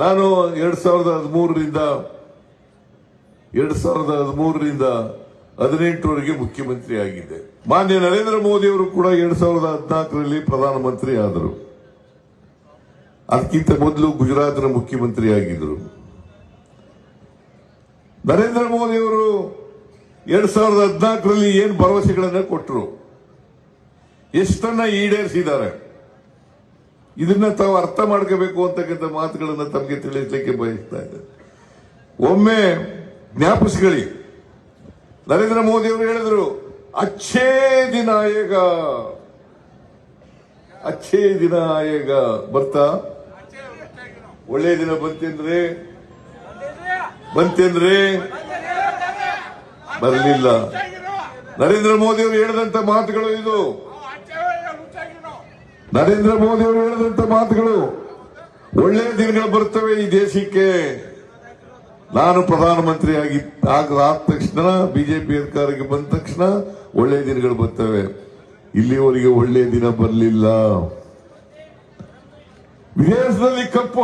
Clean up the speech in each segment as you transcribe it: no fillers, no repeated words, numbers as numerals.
ನಾನು 2013ರಿಂದ 2018ವರೆಗೆ ಮುಖ್ಯಮಂತ್ರಿ ಆಗಿದ್ದೆ. ಮಾನ್ಯ ನರೇಂದ್ರ ಮೋದಿ ಅವರು ಕೂಡ 2014ರಲ್ಲಿ ಪ್ರಧಾನಮಂತ್ರಿ ಆದರು. ಅದಕ್ಕಿಂತ ಮೊದಲು ಗುಜರಾತ್ನ ಮುಖ್ಯಮಂತ್ರಿ ಆಗಿದ್ದರು. ನರೇಂದ್ರ ಮೋದಿ ಅವರು 2014ರಲ್ಲಿ ಏನು ಭರವಸೆಗಳನ್ನ ಕೊಟ್ಟರು, ಎಷ್ಟನ್ನ ಈಡೇರಿಸಿದ್ದಾರೆ, ಇದನ್ನ ತಾವು ಅರ್ಥ ಮಾಡ್ಕೋಬೇಕು ಅಂತಕ್ಕಂಥ ಮಾತುಗಳನ್ನ ತಮಗೆ ತಿಳಿಸಲಿಕ್ಕೆ ಬಯಸ್ತಾ ಇದ್ದಾರೆ. ಒಮ್ಮೆ ಜ್ಞಾಪಿಸ್ಕೊಳ್ಳಿ, ನರೇಂದ್ರ ಮೋದಿ ಅವರು ಹೇಳಿದ್ರು, ಅಚ್ಚೇ ದಿನ ಆಯೇಗ ಬರ್ತಾ ಒಳ್ಳೆ ದಿನ ಬಂತೇನ್ರಿ ಬರಲಿಲ್ಲ. ನರೇಂದ್ರ ಮೋದಿ ಅವರು ಹೇಳಿದಂತ ಮಾತುಗಳು ಇದು. ನರೇಂದ್ರ ಮೋದಿ ಅವರು ಹೇಳಿದಂತ ಮಾತುಗಳು, ಒಳ್ಳೆಯ ದಿನಗಳು ಬರ್ತವೆ ಈ ದೇಶಕ್ಕೆ. ನಾನು ಪ್ರಧಾನಮಂತ್ರಿ ಆದ ತಕ್ಷಣ, ಬಿಜೆಪಿ ಅಧಿಕಾರಕ್ಕೆ ಬಂದ ತಕ್ಷಣ ಒಳ್ಳೆಯ ದಿನಗಳು ಬರ್ತವೆ. ಇಲ್ಲಿವರೆಗೆ ಒಳ್ಳೆಯ ದಿನ ಬರಲಿಲ್ಲ. ವಿದೇಶದಲ್ಲಿ ಕಪ್ಪು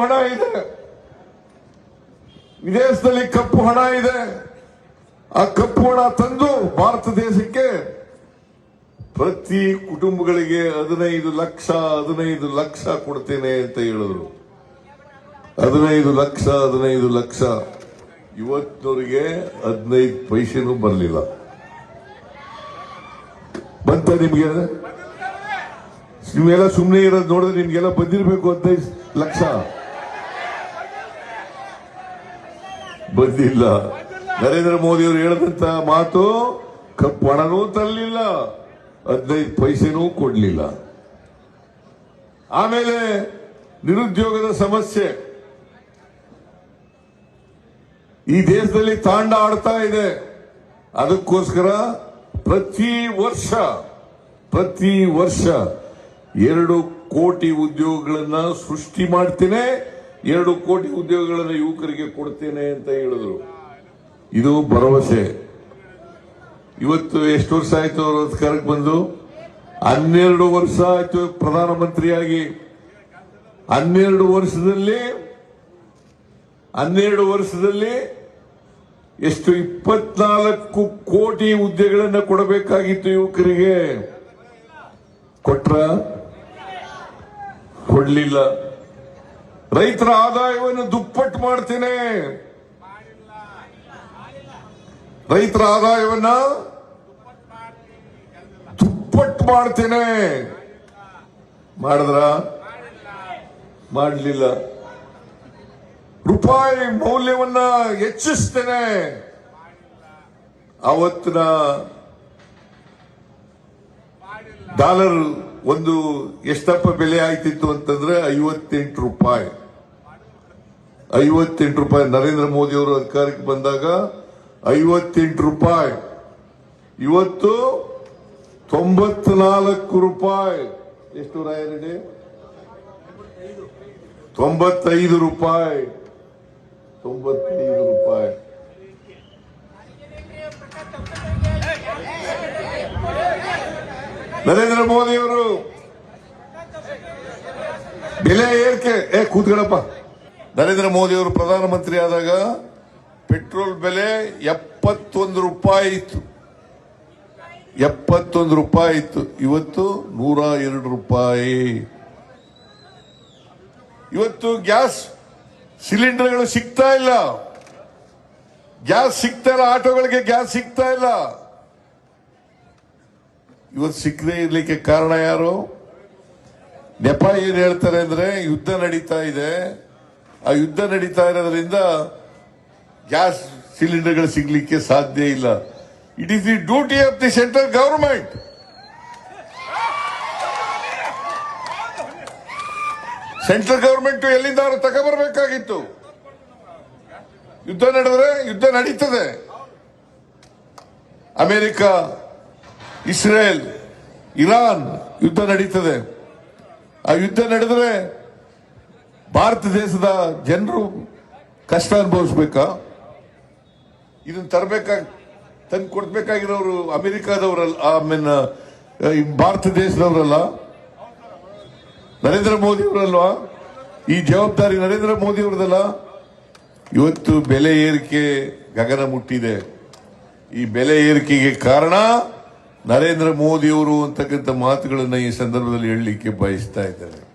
ಹಣ ಇದೆ. ಆ ಕಪ್ಪು ಹಣ ತಂದು ಭಾರತ ದೇಶಕ್ಕೆ ಪ್ರತಿ ಕುಟುಂಬಗಳಿಗೆ 15 ಲಕ್ಷ ಕೊಡ್ತೇನೆ ಅಂತ ಹೇಳಿದ್ರು. 15 ಲಕ್ಷ ಇವತ್ತಿನವರಿಗೆ 15 ಪೈಸೆನೂ ಬರಲಿಲ್ಲ. ಬಂತ ನಿಮ್ಗೆ? ನೀವೆಲ್ಲ ಸುಮ್ಮನೆ ಇರೋದು ನೋಡಿದ್ರೆ ನಿಮ್ಗೆಲ್ಲ ಬಂದಿರಬೇಕು. 15 ಲಕ್ಷ ಬಂದಿಲ್ಲ. ನರೇಂದ್ರ ಮೋದಿ ಅವರು ಹೇಳಿದಂತ ಮಾತು, ಕಪ್ಪು ಹಣನೂ ತರಲಿಲ್ಲ, 15 ಪೈಸೆನೂ ಕೊಡಲಿಲ್ಲ. ಆಮೇಲೆ ನಿರುದ್ಯೋಗದ ಸಮಸ್ಯೆ ಈ ದೇಶದಲ್ಲಿ ತಾಂಡ ಆಡ್ತಾ ಇದೆ. ಅದಕ್ಕೋಸ್ಕರ ಪ್ರತಿ ವರ್ಷ 2 ಕೋಟಿ ಉದ್ಯೋಗಗಳನ್ನ ಸೃಷ್ಟಿ ಮಾಡ್ತೇನೆ, 2 ಕೋಟಿ ಉದ್ಯೋಗಗಳನ್ನು ಯುವಕರಿಗೆ ಕೊಡ್ತೇನೆ ಅಂತ ಹೇಳಿದ್ರು. ಇದು ಭರವಸೆ. ಇವತ್ತು ಎಷ್ಟು ವರ್ಷ ಆಯ್ತು ಅವರು ಅಧಿಕಾರಕ್ಕೆ ಬಂದು? 12 ವರ್ಷ ಆಯ್ತು ಪ್ರಧಾನಮಂತ್ರಿಯಾಗಿ. 12 ವರ್ಷದಲ್ಲಿ ಎಷ್ಟು 24 ಕೋಟಿ ಹುದ್ದೆಗಳನ್ನು ಕೊಡಬೇಕಾಗಿತ್ತು ಯುವಕರಿಗೆ. ಕೊಡ್ಲಿಲ್ಲ. ರೈತರ ಆದಾಯವನ್ನು ದುಪ್ಪಟ್ಟು ಮಾಡ್ತೇನೆ, ಮಾಡಿದ್ರ? ಮಾಡಲಿಲ್ಲ. ರೂಪಾಯಿ ಮೌಲ್ಯವನ್ನ ಹೆಚ್ಚಿಸ್ತೇನೆ. ಅವತ್ತಿನ ಡಾಲರ್ ಒಂದು ಎಷ್ಟಪ್ಪ ಬೆಲೆ ಆಯ್ತಿತ್ತು ಅಂತಂದ್ರೆ 58 ರೂಪಾಯಿ. 58 ರೂಪಾಯಿ. ನರೇಂದ್ರ ಮೋದಿ ಅವರು ಅಧಿಕಾರಕ್ಕೆ ಬಂದಾಗ 58 ರೂಪಾಯಿ. ಇವತ್ತು 94 ರೂಪಾಯಿ. ಎಷ್ಟು ರಾಯರೆಡ್ಡಿ? 95 ರೂಪಾಯಿ. 95 ರೂಪಾಯಿ. ನರೇಂದ್ರ ಮೋದಿ ಅವರು ಬೆಲೆ ಏರಿಕೆ ಕೂತ್ಕೊಳ್ಳಪ್ಪ. ನರೇಂದ್ರ ಮೋದಿ ಅವರು ಪ್ರಧಾನಮಂತ್ರಿ ಆದಾಗ ಪೆಟ್ರೋಲ್ ಬೆಲೆ 71 ರೂಪಾಯಿ ಇತ್ತು. 71 ರೂಪಾಯಿ ಇತ್ತು. ಇವತ್ತು 102 ರೂಪಾಯಿ. ಇವತ್ತು ಗ್ಯಾಸ್ ಸಿಲಿಂಡರ್ಗಳು ಸಿಗ್ತಾ ಇಲ್ಲ. ಆಟೋಗಳಿಗೆ ಗ್ಯಾಸ್ ಸಿಗ್ತಾ ಇಲ್ಲ. ಇವತ್ತು ಸಿಕ್ಕದೇ ಇರ್ಲಿಕ್ಕೆ ಕಾರಣ ಯಾರು? ನೆಪ ಏನ್ ಹೇಳ್ತಾರೆ ಅಂದ್ರೆ, ಯುದ್ಧ ನಡೀತಾ ಇದೆ. ಆ ಯುದ್ಧ ನಡೀತಾ ಇರೋದ್ರಿಂದ ಗ್ಯಾಸ್ ಸಿಲಿಂಡರ್ಗಳು ಸಿಗ್ಲಿಕ್ಕೆ ಸಾಧ್ಯ ಇಲ್ಲ. It is the duty of the central government. Central government ಎಲ್ಲಿಂದ ಅವರು ತಗೊಬರ್ಬೇಕಾಗಿತ್ತು. ಯುದ್ಧ ನಡೆದ್ರೆ ಯುದ್ಧ ನಡೀತದೆ. ಅಮೆರಿಕ, ಇಸ್ರೇಲ್, ಇರಾನ್ ಯುದ್ಧ ನಡೀತದೆ. ಆ ಯುದ್ಧ ನಡೆದ್ರೆ ಭಾರತ ದೇಶದ ಜನರು ಕಷ್ಟ ಅನುಭವಿಸ್ಬೇಕಾ? ಇದನ್ನ ತಂದು ಕೊಡ್ಬೇಕಾಗಿರೋರು ಅಮೆರಿಕಾದವರಲ್ಲ, ಭಾರತ ದೇಶದವರಲ್ಲ, ನರೇಂದ್ರ ಮೋದಿ ಅವರಲ್ವಾ? ಈ ಜವಾಬ್ದಾರಿ ನರೇಂದ್ರ ಮೋದಿ ಅವರದಲ್ಲ. ಇವತ್ತು ಬೆಲೆ ಏರಿಕೆ ಗಗನ ಮುಟ್ಟಿದೆ. ಈ ಬೆಲೆ ಏರಿಕೆಗೆ ಕಾರಣ ನರೇಂದ್ರ ಮೋದಿ ಅವರು ಅಂತಕ್ಕಂಥ ಮಾತುಗಳನ್ನ ಈ ಸಂದರ್ಭದಲ್ಲಿ ಹೇಳಲಿಕ್ಕೆ ಬಯಸ್ತಾ ಇದ್ದಾರೆ.